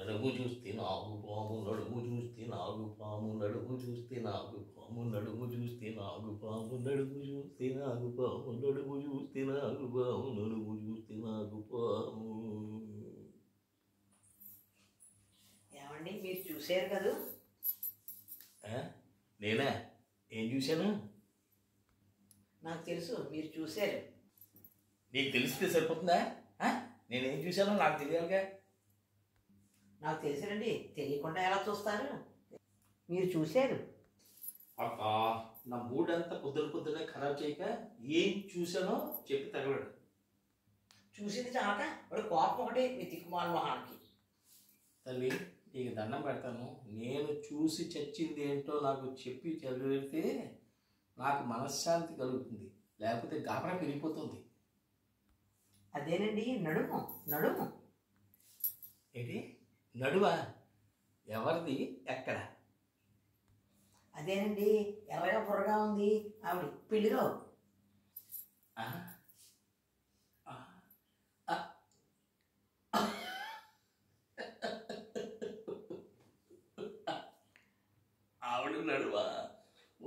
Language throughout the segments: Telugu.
నడుము చూస్తే నాగు పాము నడుము చూస్తే నాగు పాము నడుము చూస్తే నాగు పాము నడుము చూస్తే నాగు పాము నడుము చూస్తే నాగు పాము నడుము చూస్తే నాగు పాము నడుము చూస్తే నాగు పాము. ఏమండి మీరు చూశారు కదా? నేనా? ఏం చూశాను? నాకు తెలుసు మీరు చూశారు. నీకు తెలిస్తే సరిపోతుందా? నేనేం చూశానో నాకు తెలియాలిగా. నాకు తెలుసునండి, తెలియకుండా ఎలా చూస్తారు? మీరు చూశారు. అబ్బా, నా మూడ్ అంతా పొద్దునే ఖరాబ్ చేయక ఏం చూశానో చెప్పి తగలడు. చూసింది చాక వాడు కోపం ఒకటి మీ తిక్కుమాల మొహానికి. తల్లి నీకు దండం పెడతాను, నేను చూసి చచ్చింది ఏంటో నాకు చెప్పి చదివితే నాకు మనశ్శాంతి కలుగుతుంది, లేకపోతే గాబరా పెరిగిపోతుంది. అదేనండి నడుము. నడుము ఏంటి నడువా? ఎవరిది? ఎక్కడ? అదేనండి ఎర్రగా బుర్రగా ఉంది ఆవిడ పెళ్ళిలో. ఆవిడ నడువా?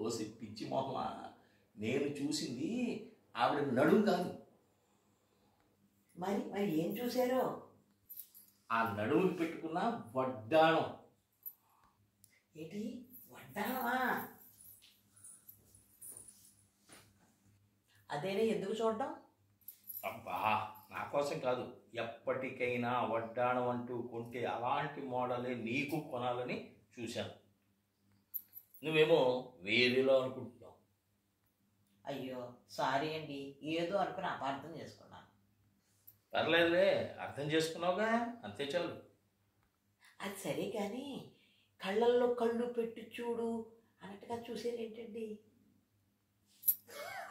ఓసి పిచ్చి మొహమా, నేను చూసింది ఆవిడ నడుము కాదు. మరి మరి ఏం చూశారో? ఆ నడుముకి పెట్టుకున్న వడ్డాణం. ఏంటి వడ్డాణమా? అదేనే ఎందుకు చూడడం? అబ్బా, నా కోసం కాదు, ఎప్పటికైనా వడ్డాణం అంటూ కొంటే అలాంటి మోడలే నీకు కొనాలని చూశాను. నువ్వేమో వేరేలో అనుకుంటున్నావు. అయ్యో సారీ అండి, ఏదో అనుకుని అపార్థం చేసుకున్నాను. పర్లేదులే, అర్థం చేసుకున్నావుగా, అంతే చాలు. అది సరే కానీ కళ్ళల్లో కళ్ళు పెట్టి చూడు అన్నట్టుగా చూసేరేంటండి?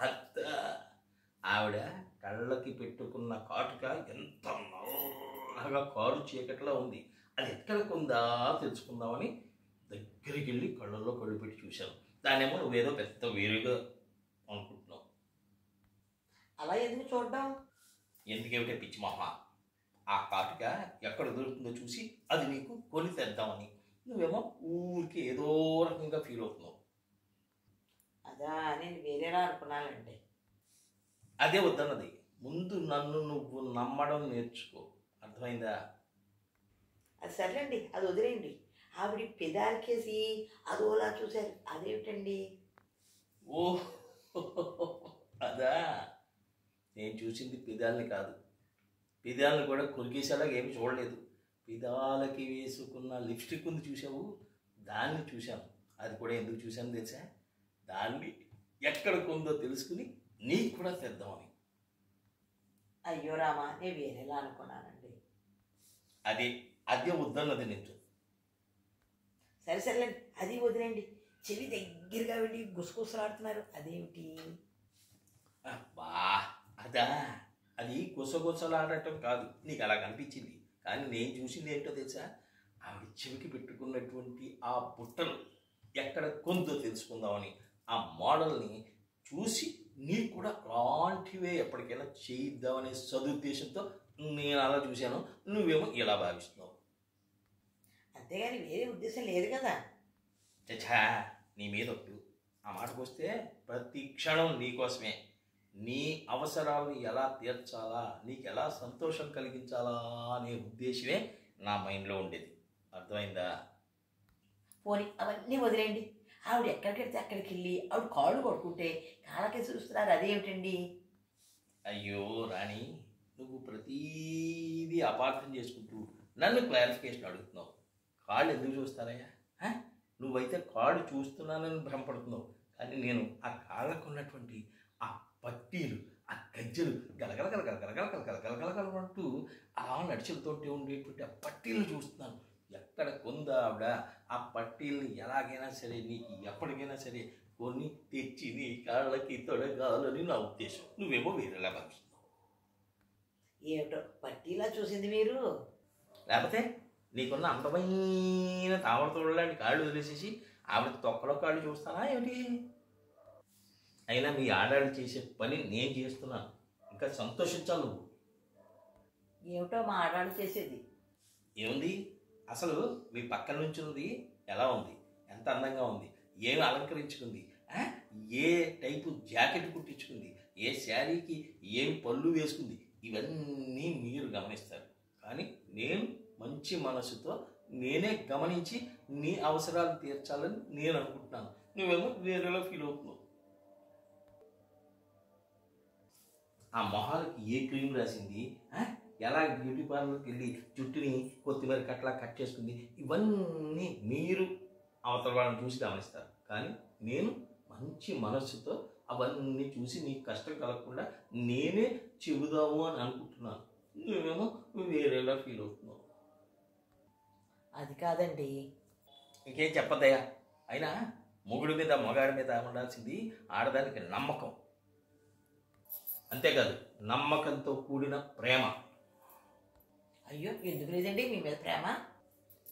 అత్త, ఆవిడ కళ్ళకి పెట్టుకున్న కాటుక ఎంత నల్లగా కారు చీకట్లో ఉంది, అది ఎక్కడికి ఉందా తెలుసుకుందామని దగ్గరికి వెళ్ళి కళ్ళల్లో కళ్ళు పెట్టి చూశాను. దాన్నేమో నువ్వేదో పెద్ద వేరుగా అనుకుంటున్నావు. అలా ఎందుకు చూడడం? ఎందుకేమిటే పిచ్చి మొహ, ఆ కాటుక ఎక్కడ దొరుకుతుందో చూసి అది నీకు కొని తెద్దామని. నువ్వేమో ఊరికి ఏదో రకంగా ఫీల్ అవుతున్నావు. అదా నేను వేరేలా అనుకున్నానండి. అదే వద్దన్నది. ముందు నన్ను నువ్వు నమ్మడం నేర్చుకో, అర్థమైందా? అది సర్లేండి, అది వదిలేయండి. ఆవిడ పెదాలకేసి అదోలా చూశారు, అదేమిటండి? ఓ అదా, నేను చూసింది పెదాలని కాదు, పెదాలను కూడా కొరికేసేలాగా ఏమి చూడలేదు. పెదాలకి వేసుకున్న లిప్స్టిక్ ఉంది చూసావు, దాన్ని చూశాను. అది కూడా ఎందుకు చూశాను తెలుసా? దాన్ని ఎక్కడ కొందో తెలుసుకుని నీకు కూడా తెద్దామని. అయ్యో రామా, నేను వేరేలా అనుకున్నానండి. అదే వద్దన్నది నేను. సరే సరేలేండి, అది వదిలేండి. చెవి దగ్గరగా వెళ్ళి గుసగుసలాడుతున్నారు, అదేమిటి? అబ్బా, అదా, అది గుసగుసలాడటం కాదు, నీకు అలా కనిపించింది. కానీ నేను చూసింది ఏంటో తెలుసా? ఆవిడ చెవికి పెట్టుకున్నటువంటి ఆ బుట్టలు ఎక్కడ కొందో తెలుసుకుందామని, ఆ మోడల్ని చూసి నీకు కూడా అలాంటివే ఎప్పటికైనా చేయిద్దామనే సదుద్దేశంతో నేను అలా చూశాను. నువ్వేమో ఇలా భావిస్తున్నావు. అంతేగాని వేరే ఉద్దేశం లేదు కదా. చచ్చా, నీ మీద ఒట్టు. ఆ మాటకు వస్తే ప్రతి క్షణం నీకోసమే, నీ అవసరాలను ఎలా తీర్చాలా, నీకు ఎలా సంతోషం కలిగించాలా అనే ఉద్దేశమే నా మైండ్లో ఉండేది. అర్థమైందా? పోనీ అవన్నీ వదిలేండి. ఆవిడ ఎక్కడికెడితే అక్కడికి వెళ్ళి ఆవిడ కాళ్ళు కొట్టుకుంటే కాళ్ళకే చూస్తున్నారు, అదేమిటండి? అయ్యో రాణి, నువ్వు ప్రతీదీ అపార్థం చేసుకుంటూ నన్ను క్లారిఫికేషన్ అడుగుతున్నావు. కాళ్ళు ఎందుకు చూస్తారయ్యా? నువ్వైతే కాళ్ళు చూస్తున్నానని భ్రమపడుతున్నావు, కానీ నేను ఆ కాళ్ళకు ఉన్నటువంటి ఆ పట్టీలు, ఆ గజ్జలు గలగల గలగల గలగల గలగల గలగలగలగలంటూ అలా నడిచెలతోటి ఉండేటువంటి ఆ పట్టీలు చూస్తున్నాను. ఎక్కడ కొందా ఆవిడ ఆ పట్టీల్ని ఎలాగైనా సరే నీకు ఎప్పటికైనా సరే కొన్ని తెచ్చి నీ కాళ్ళకి తొడగాలని నా ఉద్దేశం. నువ్వేమో వేరేలా భావిస్తున్నావు. ఏమిటో పట్టీలా చూసింది మీరు? లేకపోతే నీకున్న అందమైన తామర తోడలాంటి కాళ్ళు వదిలేసేసి ఆవిడ తొక్కలో కాళ్ళు చూస్తానా ఏమిటి? అయినా మీ ఆడాళ్ళు చేసే పని నేను చేస్తున్నాను, ఇంకా సంతోషించాలి నువ్వు. ఏమిటో మా ఆడాళ్ళు చేసేది? ఏముంది, అసలు మీ పక్కన నుంచున్నది ఎలా ఉంది, ఎంత అందంగా ఉంది, ఏమి అలంకరించుకుంది, ఏ టైపు జాకెట్ కుట్టించుకుంది, ఏ శారీకి ఏం పళ్ళు వేసుకుంది, ఇవన్నీ మీరు గమనిస్తారు. కానీ నేను మంచి మనసుతో నేనే గమనించి నీ అవసరాలు తీర్చాలని నేను అనుకుంటున్నాను. నువ్వేమో వేరేలా ఫీల్ అవుతున్నావు. ఆ మొహాలకి ఏ క్రీమ్ రాసింది, ఎలా బ్యూటీ పార్లర్కి వెళ్ళి జుట్టుని కొత్తిమీర కట్లా కట్ చేసుకుంది, ఇవన్నీ మీరు అవతల వాళ్ళని చూసి గమనిస్తారు. కానీ నేను మంచి మనస్సుతో అవన్నీ చూసి నీకు కష్టం కలగకుండా నేనే చెబుదాము అని అనుకుంటున్నాను. నువ్వేమో వేరేలా ఫీల్ అవుతున్నావు. అది కాదండి. ఇంకేం చెప్పద్దయ్యా. అయినా మొగుడి మీద మగాడి మీద ఉండాల్సింది ఆడదానికి నమ్మకం, అంతేకాదు నమ్మకంతో కూడిన ప్రేమ. అయ్యో, ఎందుకు లేదండి మీ మీద ప్రేమ?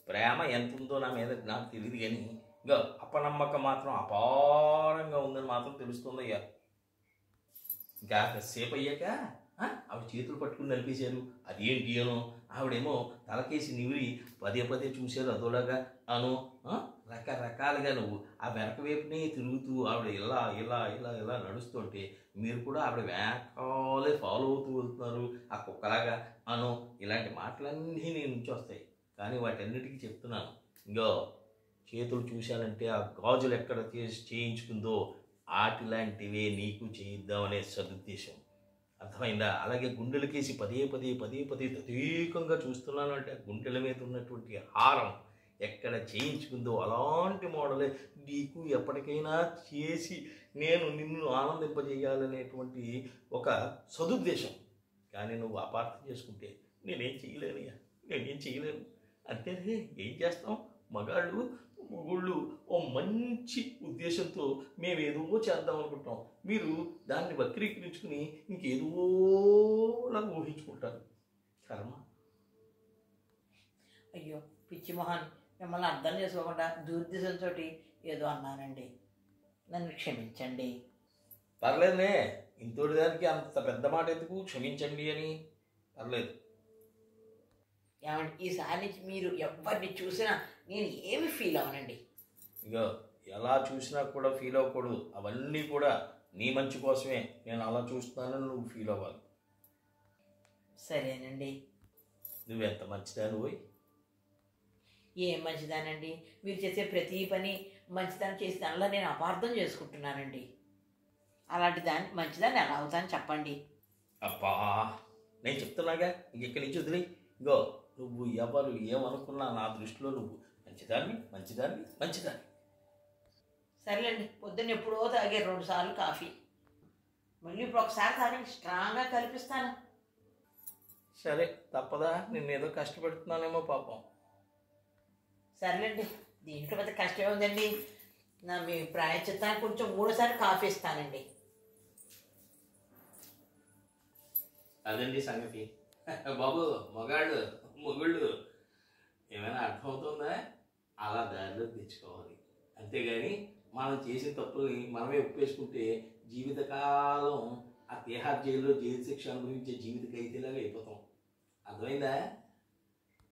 ప్రేమ ఎంత ఉందో నా మీద నాకు తెలియదు, కానీ ఇంకా అపనమ్మకం మాత్రం అపారంగా ఉందని మాత్రం తెలుస్తుందయ్యా. ఇంకా సేపు అయ్యాక ఆవిడ చేతులు పట్టుకుని నలిపేశారు. అదేంటి అనో, ఆవిడేమో తలకేసి నివిరి పదే పదే చూశారు అదోలాగా అను. రకరకాలుగా నువ్వు ఆ వెనక వైపునే తిరుగుతూ ఆవిడ ఇలా ఇలా ఇలా ఇలా నడుస్తుంటే మీరు కూడా ఆవిడ వెనకాలే ఫాలో అవుతూ వెళ్తున్నారు ఆ కుక్కలాగా అను. ఇలాంటి మాటలన్నీ నేను నుంచి వస్తాయి. కానీ వాటన్నిటికీ చెప్తున్నాను, ఇంకో చేతులు చూశానంటే ఆ గాజులు ఎక్కడ చేయించుకుందో ఆటిలాంటివే నీకు చేయిద్దామనే సదుద్దేశం. అర్థమైందా? అలాగే గుండెలకేసి పదే పదే పదే పదే తదేకంగా చూస్తున్నాను అంటే ఆ గుండెల మీద ఉన్నటువంటి హారం ఎక్కడ చేయించుకుందో అలాంటి మోడలే నీకు ఎప్పటికైనా చేసి నేను నిన్ను ఆనందింపజేయాలనేటువంటి ఒక సదుద్దేశం. కానీ నువ్వు అపార్థం చేసుకుంటే నేనేం చేయలేనయ్యా, నేనేం చేయలేను. అంతే, ఏం చేస్తాం? మొగుళ్ళు ఓ మంచి ఉద్దేశంతో మేమేదో చేద్దాం అనుకుంటాం, మీరు దాన్ని వక్రీకరించుకుని ఇంకేదోలా ఊహించుకుంటారు. కర్మ. అయ్యో పిచ్చి మొహాన్, మిమ్మల్ని అర్థం చేసుకోకుండా దురుద్దేశంతో ఏదో అన్నానండి, నన్ను క్షమించండి. పర్లేదులే, ఇంతోటి దానికి అంత పెద్ద మాట ఎందుకు, క్షమించండి అని. పర్లేదు. ఏమంటే ఈసారి నుంచి మీరు ఎవరిని చూసినా నేను ఏమి ఫీల్ అవనండి. ఇగో ఎలా చూసినా కూడా ఫీల్ అవ్వకూడదు. అవన్నీ కూడా నీ మంచి కోసమే నేను అలా చూస్తున్నానని నువ్వు ఫీల్ అవ్వాలి. సరేనండి. నువ్వెంత మంచిదాని పోయి. ఏం మంచిదానండి, మీరు చేసే ప్రతి పని మంచిదాన్ని చేసే దానిలో నేను అపార్థం చేసుకుంటున్నానండి. అలాంటి దాన్ని మంచిదాన్ని ఎలా అవుతాను చెప్పండి. అబ్బా, నేను చెప్తున్నాగా, ఇంకెక్కడి నుంచి వదిలి. ఇగో నువ్వు ఎవరు ఏమనుకున్నా నా దృష్టిలో నువ్వు మంచిదాన్ని మంచిదాన్ని మంచిదాన్ని. సరేలేండి, పొద్దున్న ఎప్పుడో తాగే 2 సార్లు కాఫీ, మళ్ళీ ఇప్పుడు ఒకసారి తాగండి, స్ట్రాంగ్గా కల్పిస్తాను. సరే, తప్పదా? నిన్నేదో కష్టపెడుతున్నానేమో పాపం. సరేలేండి, దీంట్లో పెద్ద కష్టమే ఉందండి. మీ ప్రాయశ్చిత్తానికి కొంచెం 3 సార్లు కాఫీ ఇస్తానండి. అదండి సంగతి. బాబు, మొగుళ్ళు ఏమైనా అర్థమవుతుందా? అలా దారిలో తెచ్చుకోవాలి. అంతేగాని మనం చేసిన తప్పుల్ని మనమే ఒప్పేసుకుంటే జీవితకాలం ఆ తిహార్ జైల్లో జైలు శిక్ష అనుభవించే జీవిత ఖైదీలాగా అయిపోతాం. అర్థమైందా?